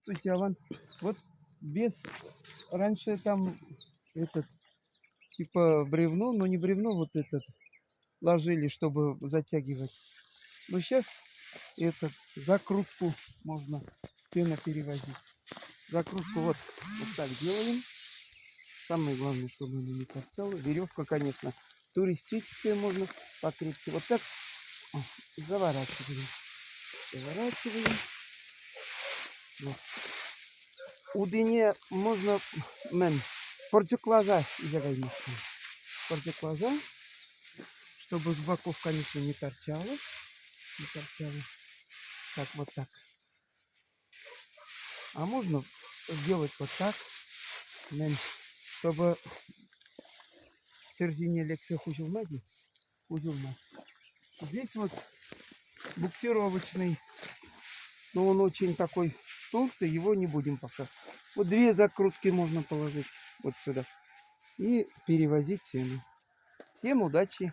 Здравствуйте, Аван. Вот без... Раньше там этот, типа бревно, но не бревно, вот этот, ложили, чтобы затягивать. Но сейчас этот, закрутку можно пена перевозить. Закрутку вот так делаем. Самое главное, чтобы она не торчала. Веревка, конечно, туристическая, можно покрепче. Вот так заворачиваем. Заворачиваем. Вот. У дине можно порчеклаза изогнуться. Порчеклаза, чтобы с боков, конечно, не торчало. Не торчало. Так, вот так. А можно сделать вот так, чтобы середине лекции хузилмаги. Здесь вот буксировочный, но он очень такой толстый, его не будем пока. Вот две закрутки можно положить вот сюда и перевозить сено. Всем удачи!